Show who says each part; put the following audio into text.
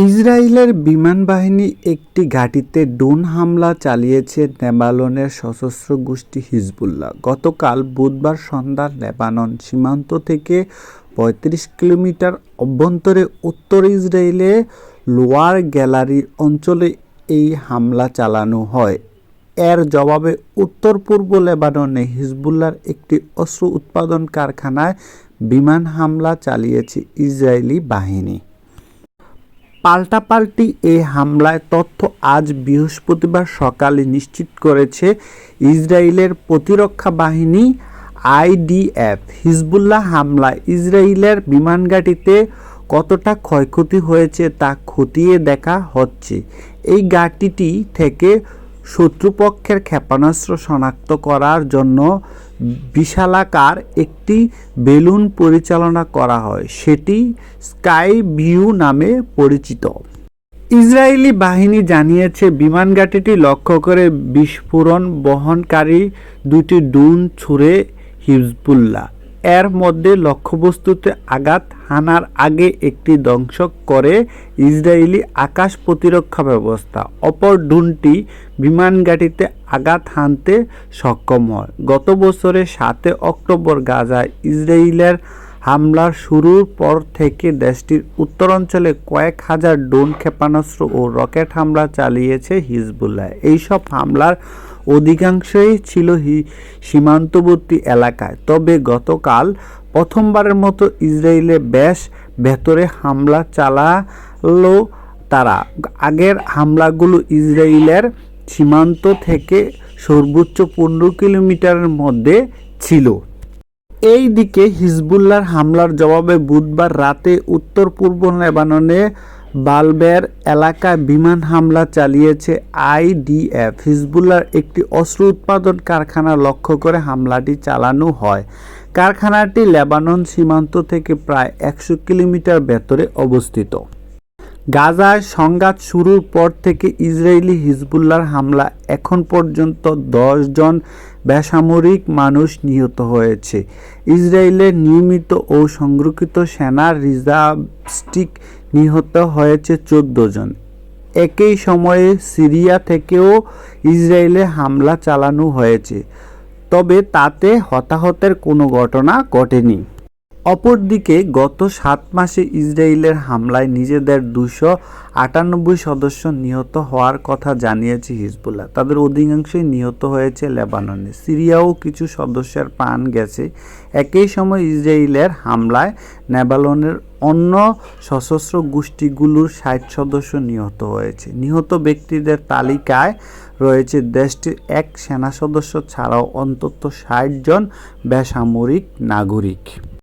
Speaker 1: ইসরায়েলের বিমান বাহিনী একটি ঘাঁটিতে ড্রোন হামলা চালিয়েছে লেবাননের সশস্ত্র গোষ্ঠী হিজবুল্লাহ। গতকাল বুধবার সন্ধ্যায় লেবানন সীমান্ত থেকে ৩৫ কিলোমিটার অভ্যন্তরে উত্তর ইসরায়েলে লোয়ার গ্যালারি অঞ্চলে এই হামলা চালানো হয়। এর জবাবে উত্তর-পূর্ব লেবাননে হিজবুল্লাহর একটি অস্ত্র উৎপাদন কারখানায় বিমান হামলা চালিয়েছে ইসরায়েলি বাহিনী। পাল্টাপাল্টি এই হামলার তথ্য আজ বৃহস্পতিবার সকালে নিশ্চিত করেছে ইসরায়েলের প্রতিরক্ষা বাহিনী আইডিএফ। হিজবুল্লাহ হামলায় ইসরায়েলের বিমানঘাঁটিতে কতটা ক্ষয়ক্ষতি হয়েছে তা খতিয়ে দেখা হচ্ছে। এই ঘাঁটিটি থেকে শত্রুপক্ষের ক্ষেপণাস্ত্র শনাক্ত করার জন্য বিশালাকার একটি বেলুন পরিচালনা করা হয়, সেটি স্কাই ভিউ নামে পরিচিত। ইসরায়েলি বাহিনী জানিয়েছে বিমানঘাঁটিটি লক্ষ্য করে বিস্ফোরণ বহনকারী দুটি ড্রোন ছুড়ে হিজবুল্লাহ। এর মধ্যে লক্ষ্যবস্তুতে আঘাত হানার আগে একটি ধ্বংস করে ইসরায়েলি আকাশ প্রতিরক্ষা ব্যবস্থা। অপর ড্রোনটি বিমানঘাঁটিতে আঘাত হানতে সক্ষম হয়। গত বছরের ৭ অক্টোবর গাজায় ইসরায়েলের হামলার শুরুর পর থেকে দেশটির উত্তরাঞ্চলে কয়েক হাজার ড্রোন ক্ষেপণাস্ত্র ও রকেট হামলা চালিয়েছে হিজবুল্লাহ। এইসব হামলার অধিকাংশই ছিল সীমান্তবর্তী এলাকায়। তবে গতকাল প্রথমবারের মতো ইসরায়েলে বেশ ভেতরে হামলা চালালো তারা। আগের হামলাগুলো ইসরায়েলের সীমান্ত থেকে সর্বোচ্চ ১৫ কিলোমিটারের মধ্যে ছিল। এই দিকে হিজবুল্লাহর হামলার জবাবে বুধবার রাতে উত্তর-পূর্ব লেবাননে বালবের এলাকায় বিমান হামলা চালিয়েছে আইডিএফ। হিজবুল্লাহর একটি অস্ত্র উৎপাদন কারখানা লক্ষ্য করে হামলাটি চালানো হয়। কারখানাটি লেবানন সীমান্ত থেকে প্রায় ১০০ কিলোমিটার ভেতরে অবস্থিত। গাজায় সংঘাত শুরুর পর থেকে ইসরায়েলি হিজবুল্লাহর হামলা এখন পর্যন্ত ১০ জন বেসামরিক মানুষ নিহত হয়েছে। ইসরায়েলের নিয়মিত ও সংরক্ষিত সেনা রিজার্ভিস্ট নিহত হয়েছে ১৪ জন। একই সময়ে সিরিয়া থেকেও ইসরায়েলে হামলা চালানো হয়েছে, তবে তাতে হতাহতের কোনো ঘটনা ঘটেনি। অপরদিকে গত ৭ মাসে ইসরায়েলের হামলায় নিজেদের ২৯৮ সদস্য নিহত হওয়ার কথা জানিয়েছে হিজবুল্লাহ। তাদের অধিকাংশই নিহত হয়েছে লেবাননে। সিরিয়াও কিছু সদস্যের প্রাণ গেছে। একই সময় ইসরায়েলের হামলায় লেবাননের অন্য সশস্ত্র গোষ্ঠীগুলোর ৬০ সদস্য নিহত হয়েছে। নিহত ব্যক্তিদের তালিকায় রয়েছে দেশটির এক সেনা সদস্য ছাড়াও অন্তত ৬০ জন বেসামরিক নাগরিক।